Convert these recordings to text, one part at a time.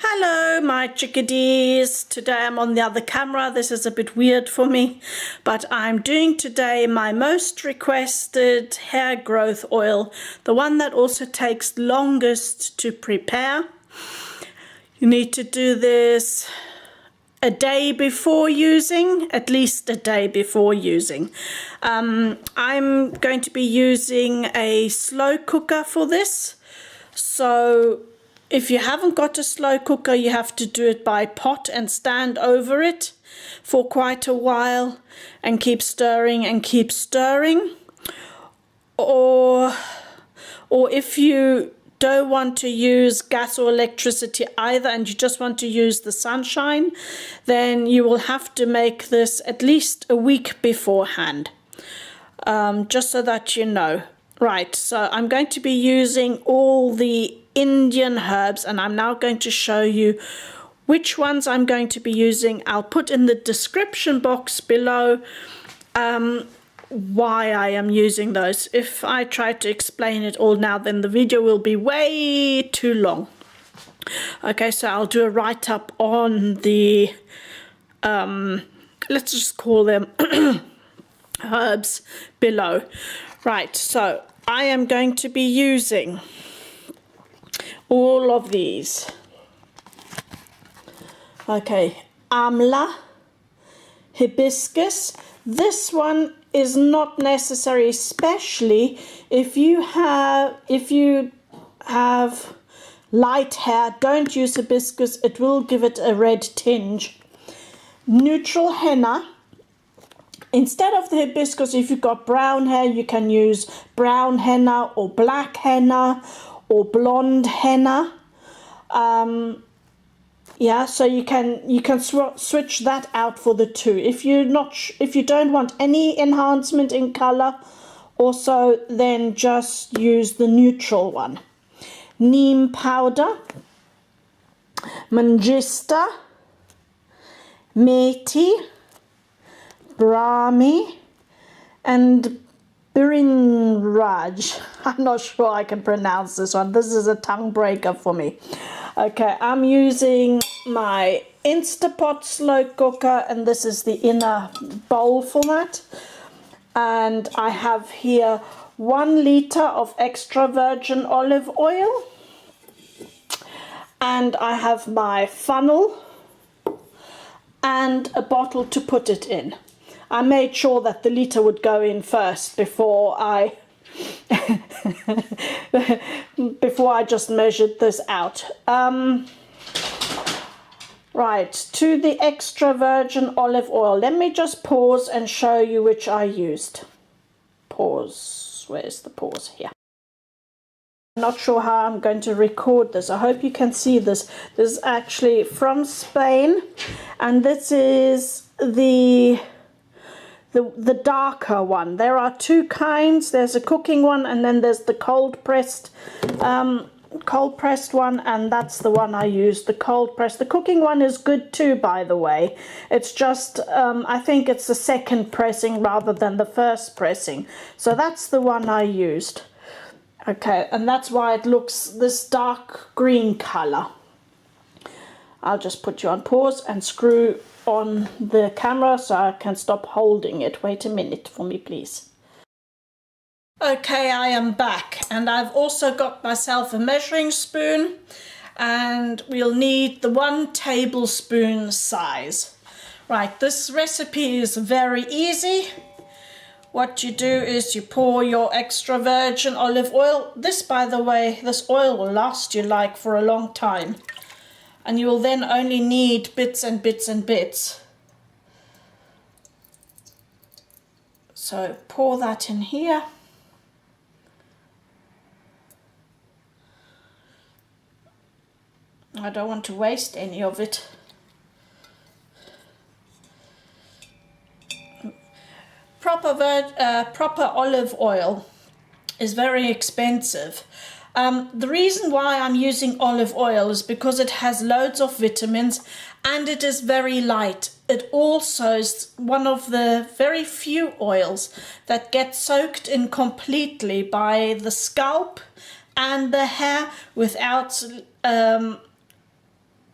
Hello my chickadees. Today I'm on the other camera. This is a bit weird for me, but I'm doing today my most requested hair growth oil, the one that also takes longest to prepare. You need to do this a day before using, at least a day before using. I'm going to be using a slow cooker for this, so if you haven't got a slow cooker, you have to do it by pot and stand over it for quite a while and keep stirring and keep stirring. Or if you don't want to use gas or electricity either and you just want to use the sunshine, then you will have to make this at least a week beforehand, just so that you know. Right, so I'm going to be using all the Indian herbs, and I'm now going to show you which ones I'm going to be using. I'll put in the description box below why I am using those. If I try to explain it all now, then the video will be way too long. Okay, so I'll do a write-up on the let's just call them herbs below. Right, so I am going to be using all of these. Okay, Amla Hibiscus. This one is not necessary, especially if you have light hair. Don't use hibiscus, it will give it a red tinge. Neutral henna. Instead of the hibiscus, if you've got brown hair, you can use brown henna or black henna or blonde henna. Yeah, so you can switch that out for the two. If you don't want any enhancement in color, also then just use the neutral one. Neem powder, Manjistha, Methi, Brahmi, and Raj. I'm not sure I can pronounce this one. This is a tongue breaker for me. Okay, I'm using my Instapot slow cooker, and this is the inner bowl for that. And I have here 1 liter of extra virgin olive oil, and I have my funnel and a bottle to put it in. I made sure that the liter would go in first before I just measured this out. Right, to the extra virgin olive oil. Let me just pause and show you which I used. Pause. Where's the pause? Here. I'm not sure how I'm going to record this. I hope you can see this. This is actually from Spain, and this is the darker one. There are 2 kinds. There's a cooking one, and then there's the cold pressed one, and that's the one I used, the cold pressed. The cooking one is good too, by the way. It's just I think it's the second pressing rather than the first pressing, so that's the one I used. Okay, and that's why it looks this dark green color. I'll just put you on pause and screw on the camera so I can stop holding it. Wait a minute for me, please. Okay, I am back, and I've also got myself a measuring spoon, and we'll need the 1 tablespoon size. Right, this recipe is very easy. What you do is you pour your extra virgin olive oil. This, by the way, this oil will last you like for a long time. And you will then only need bits and bits and bits. So pour that in here. I don't want to waste any of it. Proper olive oil is very expensive. The reason why I'm using olive oil is because it has loads of vitamins and it is very light. It also is one of the very few oils that get soaked in completely by the scalp and the hair without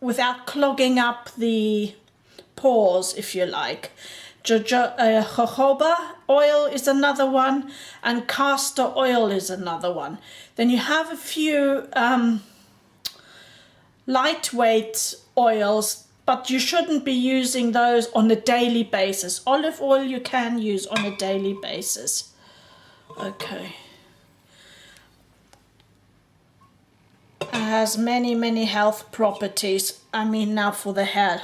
without clogging up the pores, if you like. Jojoba oil is another one, and castor oil is another one. Then you have a few lightweight oils, but you shouldn't be using those on a daily basis. Olive oil you can use on a daily basis. Okay. It has many health properties. I mean, now for the hair.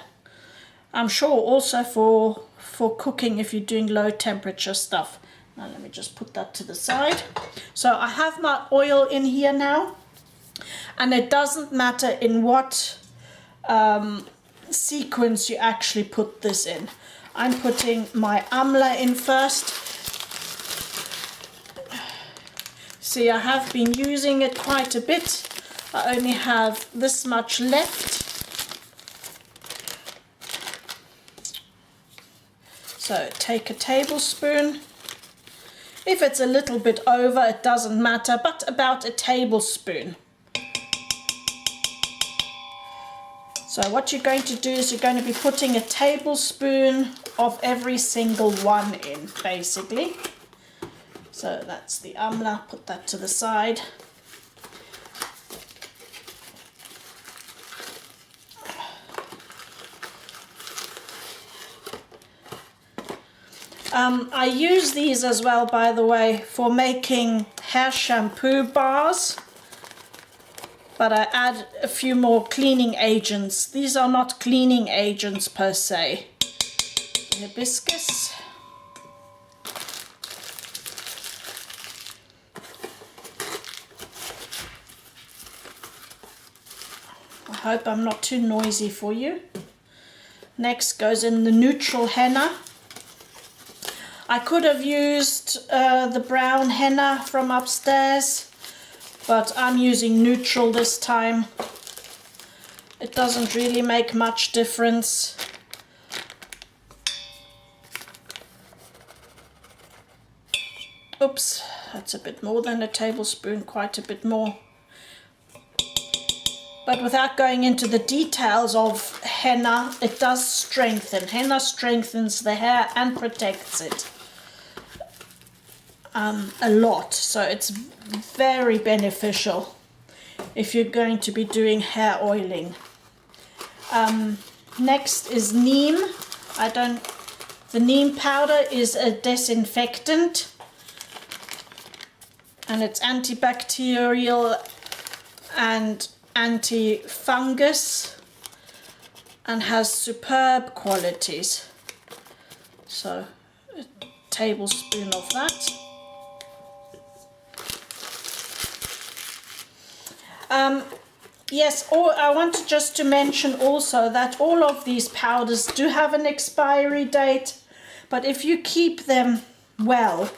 I'm sure also for cooking if you're doing low temperature stuff. Now let me just put that to the side. So I have my oil in here now, and it doesn't matter in what sequence you actually put this in. I'm putting my amla in first. See, I have been using it quite a bit. I only have this much left. So take a tablespoon. If it's a little bit over, it doesn't matter, but about a tablespoon. So what you're going to do is you're going to be putting a tablespoon of every single one in, basically. So that's the amla, put that to the side. I use these as well, by the way, for making hair shampoo bars, but I add a few more cleaning agents. These are not cleaning agents per se. Hibiscus. I hope I'm not too noisy for you. Next goes in the neutral henna. I could have used the brown henna from upstairs, but I'm using neutral this time. It doesn't really make much difference. Oops, that's a bit more than a tablespoon, quite a bit more. But without going into the details of henna, it does strengthen. Henna strengthens the hair and protects it a lot. So it's very beneficial if you're going to be doing hair oiling. Next is neem. The neem powder is a disinfectant, and it's antibacterial and anti-fungus and has superb qualities. So a tablespoon of that. Yes, I wanted just to mention also that all of these powders do have an expiry date, but if you keep them well,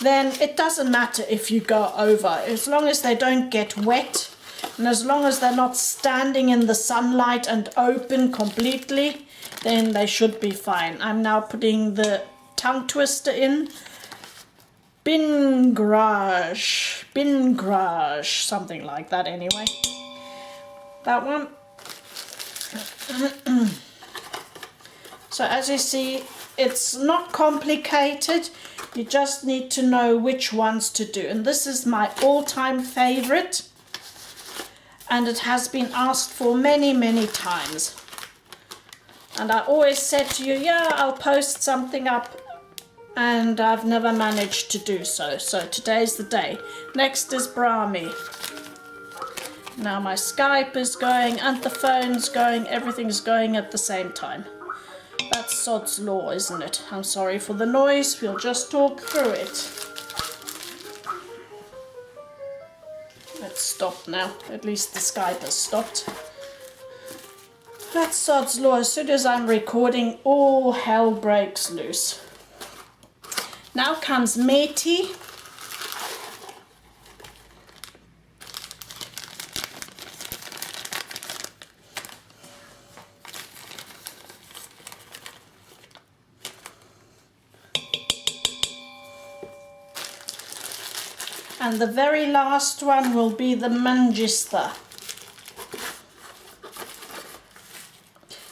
then it doesn't matter if you go over, as long as they don't get wet and as long as they're not standing in the sunlight and open completely, then they should be fine. I'm now putting the tongue twister in. Bingraj, something like that anyway. That one. So as you see, it's not complicated. You just need to know which ones to do. And this is my all-time favorite. And it has been asked for many times. And I always said to you, yeah, I'll post something up. And I've never managed to do so. So today's the day. Next is Brahmi. Now my Skype is going and the phone's going. Everything's going at the same time. That's sod's law, isn't it? I'm sorry for the noise. We'll just talk through it. Let's stop now. At least the Skype has stopped. That's sod's law. As soon as I'm recording, all hell breaks loose. Now comes Methi. And the very last one will be the Manjistha.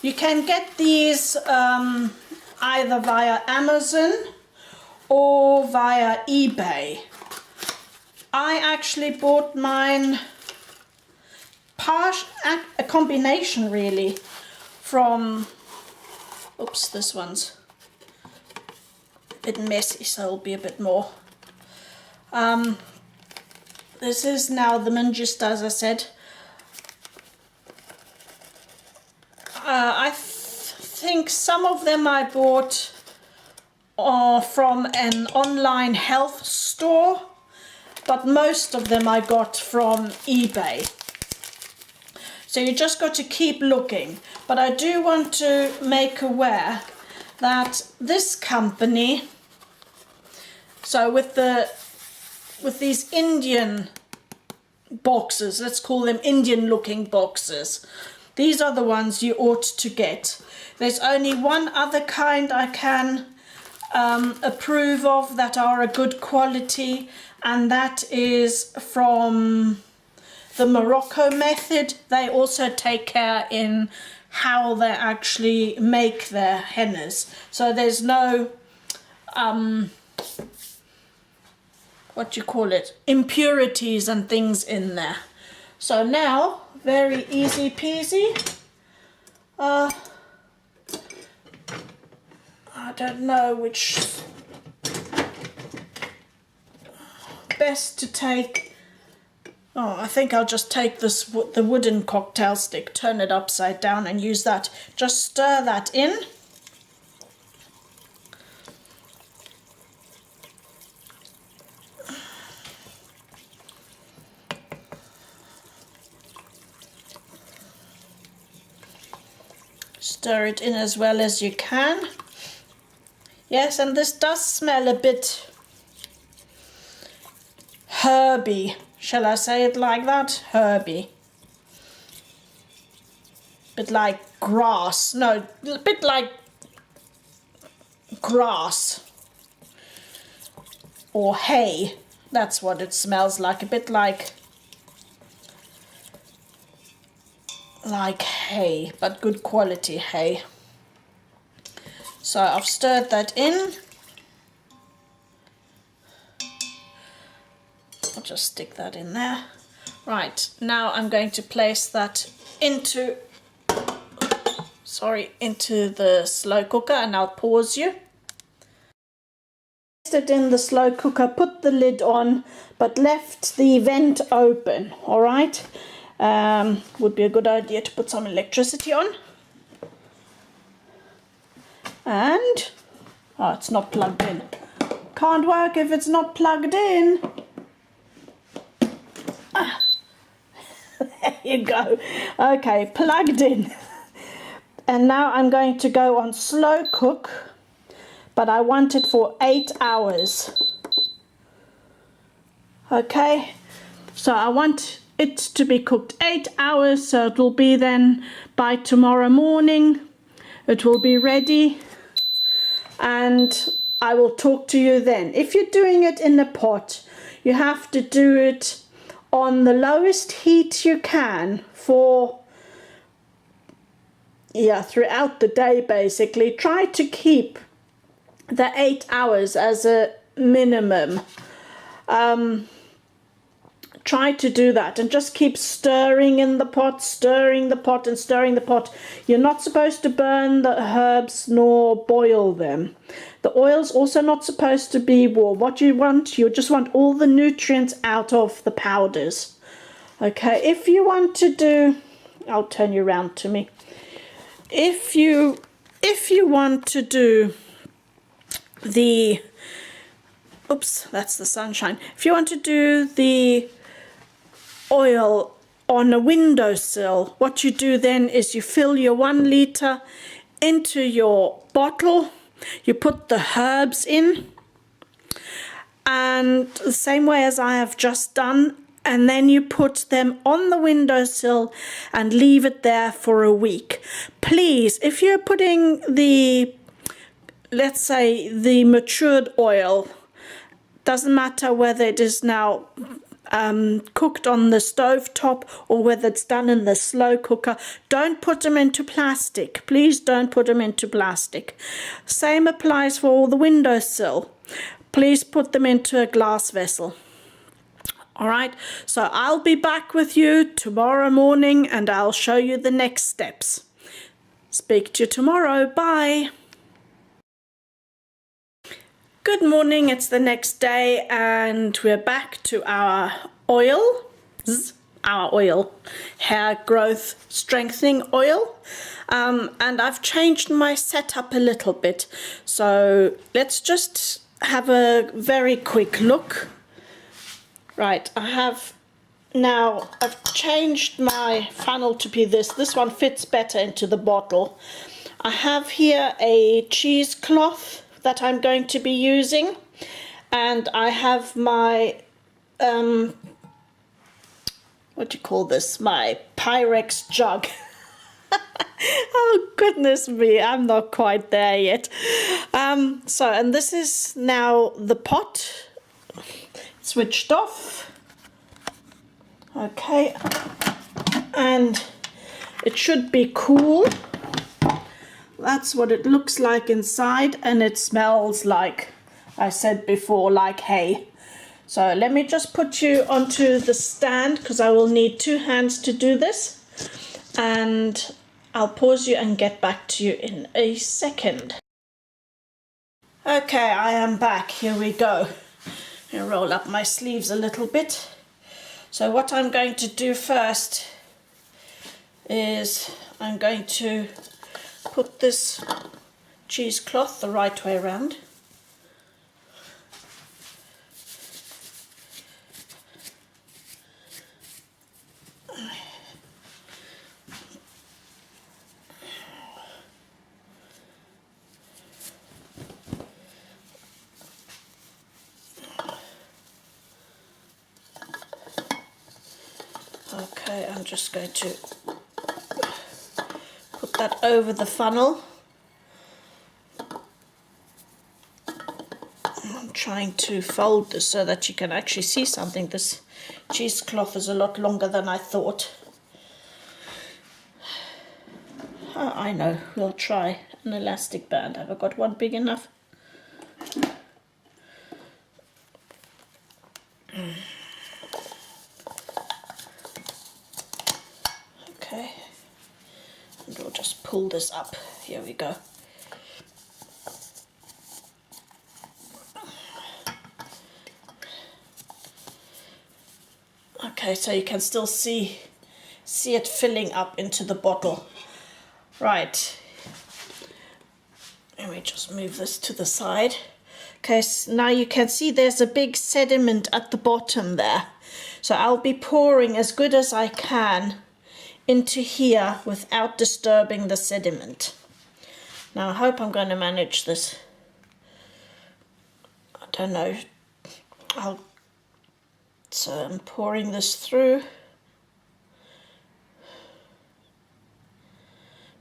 You can get these either via Amazon or via eBay. I actually bought mine a combination really from, oops, this one's a bit messy, so it'll be a bit more. This is now the Manjistha, as I said. I think some of them I bought from an online health store, but most of them I got from eBay. So you just got to keep looking. But I do want to make aware that this company, so with these Indian boxes, let's call them Indian looking boxes, these are the ones you ought to get. There's only one other kind I can approve of that are a good quality, and that is from the Morocco method. They also take care in how they actually make their hennas. So there's no, what do you call it, impurities and things in there. So now, very easy peasy. I don't know which best to take. Oh, I think I'll just take this, the wooden cocktail stick, turn it upside down and use that. Just stir that in. Stir it in as well as you can. Yes, and this does smell a bit herby. Shall I say it like that? Herby. Bit like grass. No, a bit like grass. Or hay. That's what it smells like. A bit like hay, but good quality hay. So I've stirred that in. I'll just stick that in there. Right, now I'm going to place that into the slow cooker, and I'll pause you. Placed it in the slow cooker, put the lid on, but left the vent open, all right? Would be a good idea to put some electricity on. And, oh, it's not plugged in. Can't work if it's not plugged in. Ah, there you go. Okay, plugged in. And now I'm going to go on slow cook, but I want it for 8 hours. Okay, so I want it to be cooked 8 hours, so it will be then by tomorrow morning. It will be ready, and I will talk to you then. If you're doing it in a pot, you have to do it on the lowest heat you can for, yeah, throughout the day basically. Try to keep the 8 hours as a minimum. Try to do that and just keep stirring in the pot, stirring the pot and stirring the pot. You're not supposed to burn the herbs nor boil them. The oil's also not supposed to be warm. What you want, you just want all the nutrients out of the powders. Okay, if you want to do, I'll turn you around to me. If you want to do the, oops, that's the sunshine. If you want to do the oil on a windowsill, what you do then is you fill your 1 liter into your bottle, you put the herbs in, and the same way as I have just done, and then you put them on the windowsill and leave it there for a week. Please, if you're putting the, let's say, the matured oil, doesn't matter whether it is now cooked on the stove top or whether it's done in the slow cooker, don't put them into plastic. Please don't put them into plastic. Same applies for all the windowsill. Please put them into a glass vessel. All right, so I'll be back with you tomorrow morning and I'll show you the next steps. Speak to you tomorrow. Bye. Good morning, it's the next day and we're back to our hair growth strengthening oil. And I've changed my setup a little bit. So let's just have a very quick look. Right, I've changed my funnel to be this. This one fits better into the bottle. I have here a cheesecloth that I'm going to be using, and I have my what do you call this, my Pyrex jug. Oh goodness me, I'm not quite there yet. And this is now the pot switched off. Okay, and it should be cool. That's what it looks like inside, and it smells like, I said before, like hay. So let me just put you onto the stand because I will need 2 hands to do this, and I'll pause you and get back to you in a second. Okay, I am back. Here we go. I'll roll up my sleeves a little bit. So what I'm going to do first is I'm going to put this cheesecloth the right way around. Okay, I'm just going to put that over the funnel. I'm trying to fold this so that you can actually see something. This cheesecloth is a lot longer than I thought. Oh, I know, we'll try an elastic band. Have I got one big enough? Okay, and we'll just pull this up. Here we go. Okay, so you can still see it filling up into the bottle. Right. Let me just move this to the side. Okay, so now you can see there's a big sediment at the bottom there. So I'll be pouring as good as I can into here without disturbing the sediment. Now I hope I'm going to manage this. I don't know. So I'm pouring this through.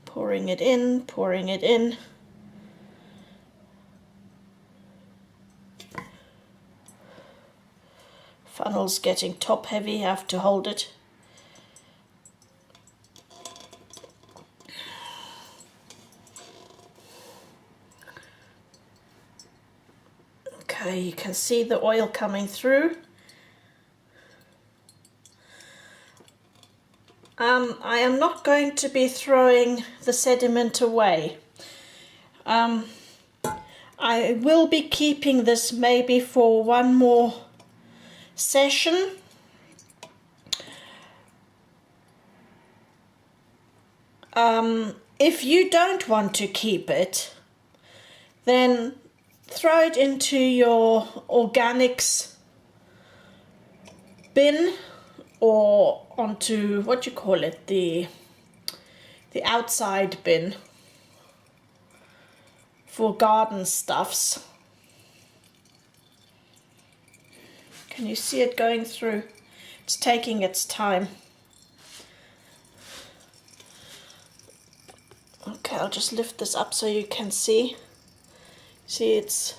Pouring it in, pouring it in. Funnel's getting top heavy, I have to hold it. Okay, you can see the oil coming through. I am not going to be throwing the sediment away. I will be keeping this maybe for one more session. If you don't want to keep it, then throw it into your organics bin or onto, what you call it, the outside bin for garden stuffs. Can you see it going through? It's taking its time. Okay, I'll just lift this up so you can see. See, it's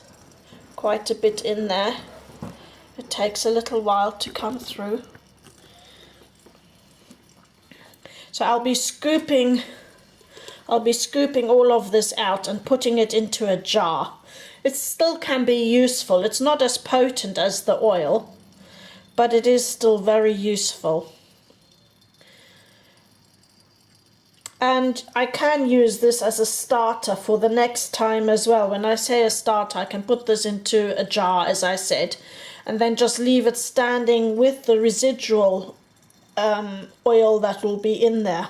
quite a bit in there. It takes a little while to come through. So I'll be scooping all of this out and putting it into a jar. It still can be useful. It's not as potent as the oil, but it is still very useful. And I can use this as a starter for the next time as well. When I say a starter, I can put this into a jar, as I said, and then just leave it standing with the residual oil that will be in there.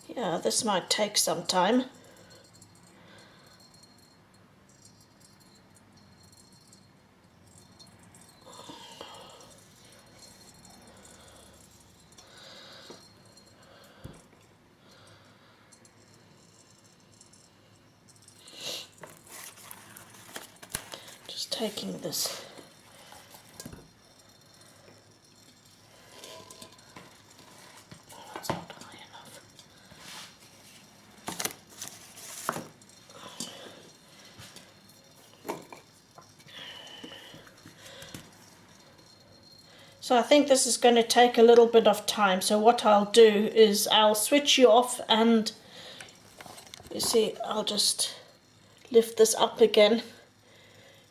Yeah, this might take some time. Just taking this. That's not high enough. So I think this is going to take a little bit of time. So what I'll do is I'll switch you off, and you see, I'll just lift this up again.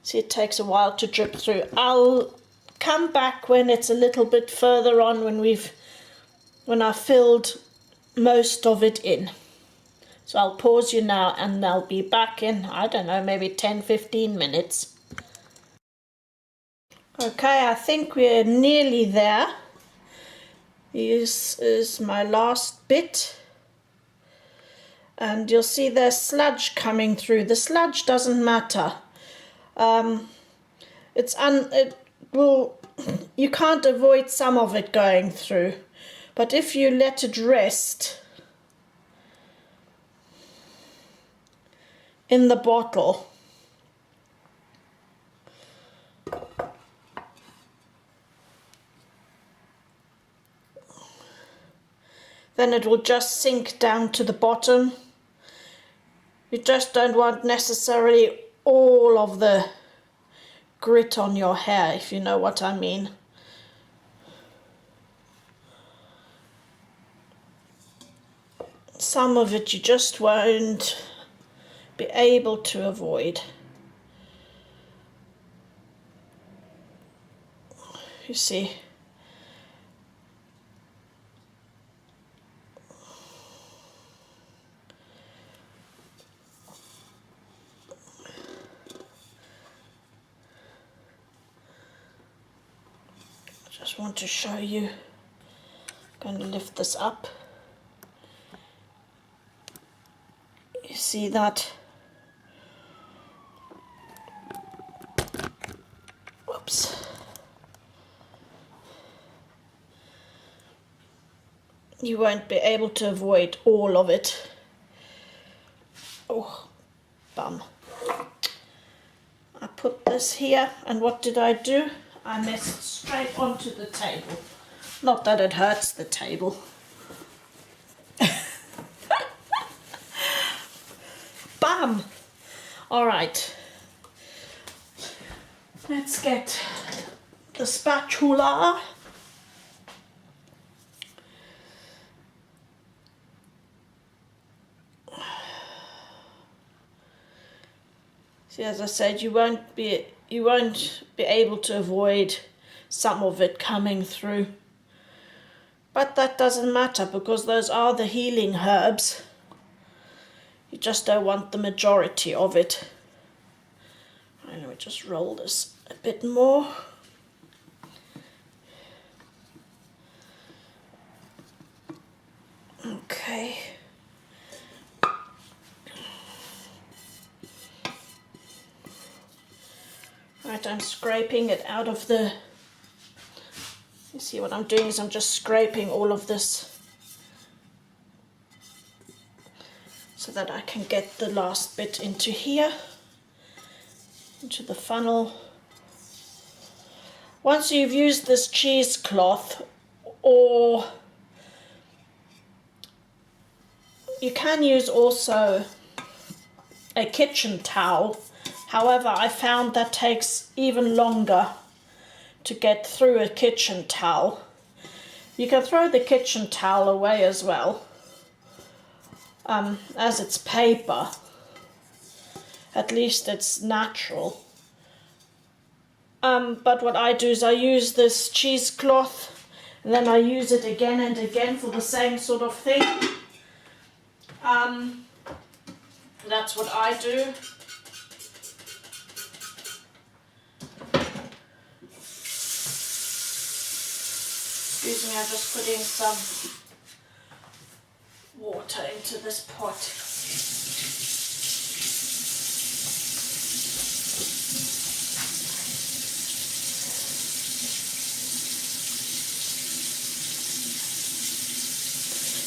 See, it takes a while to drip through. I'll come back when it's a little bit further on, when I've filled most of it in. So I'll pause you now, and I'll be back in, I don't know, maybe 10-15 minutes. Okay, I think we're nearly there. This is my last bit. And you'll see there's sludge coming through. The sludge doesn't matter. You can't avoid some of it going through. But if you let it rest in the bottle, then it will just sink down to the bottom. You just don't want necessarily all of the grit on your hair, if you know what I mean. Some of it you just won't be able to avoid. You see. Just want to show you. I'm going to lift this up. You see that? Whoops. You won't be able to avoid all of it. Oh, bum. I put this here, and what did I do? I messed straight onto the table. Not that it hurts the table. Bam! Alright. Let's get the spatula. See, as I said, you won't be able to avoid some of it coming through. But that doesn't matter, because those are the healing herbs. You just don't want the majority of it. Right, let me just roll this a bit more. Okay. Right, I'm scraping it out of the... You see what I'm doing is I'm just scraping all of this so that I can get the last bit into here, into the funnel. Once you've used this cheesecloth or You can use also a kitchen towel. However, I found that takes even longer to get through a kitchen towel. You can throw the kitchen towel away as well, as it's paper. At least it's natural. But what I do is I use this cheesecloth, and then I use it again and again for the same sort of thing. That's what I do. Excuse me, I'm just putting some water into this pot.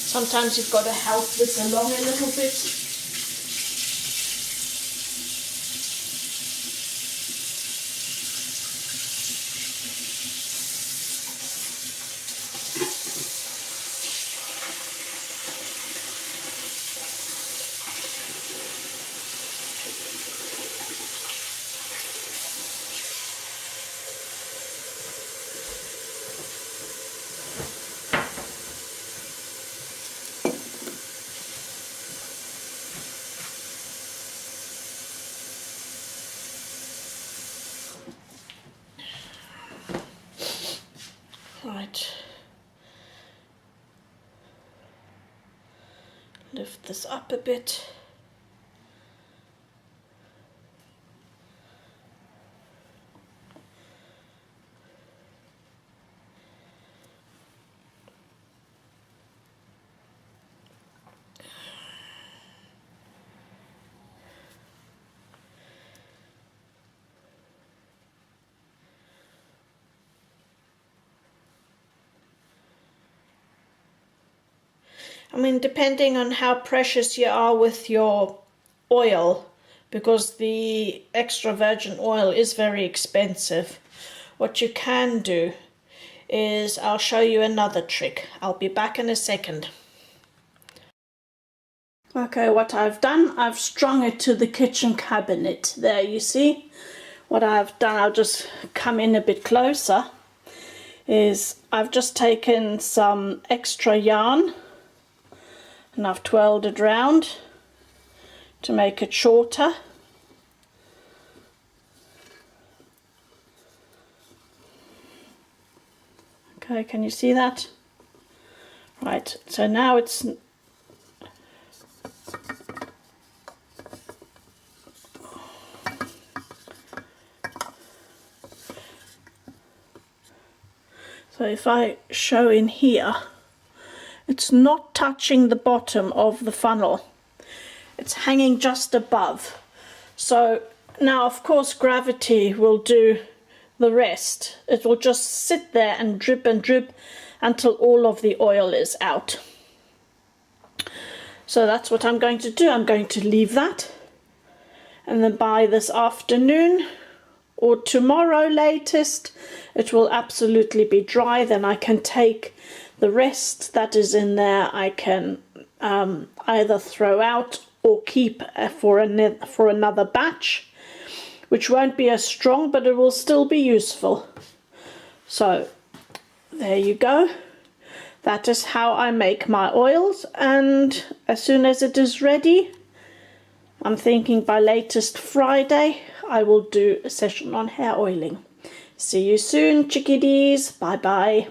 Sometimes you've got to help this along a little bit. Right, lift this up a bit. I mean, depending on how precious you are with your oil, because the extra virgin oil is very expensive, what you can do is I'll show you another trick. I'll be back in a second. Okay, what I've done, I've strung it to the kitchen cabinet. There, you see what I've done. I'll just come in a bit closer. Is I've just taken some extra yarn and I've twirled it round to make it shorter. Okay, can you see that? Right, so now it's so if I show in here, it's not touching the bottom of the funnel. It's hanging just above. So now, of course, gravity will do the rest. It will just sit there and drip until all of the oil is out. So that's what I'm going to do. I'm going to leave that. And then by this afternoon or tomorrow latest, it will absolutely be dry. Then I can take the rest that is in there. I can either throw out or keep for another batch, which won't be as strong, but it will still be useful. So there you go. That is how I make my oils, and as soon as it is ready, I'm thinking by latest Friday, I will do a session on hair oiling. See you soon, chickadees. Bye bye.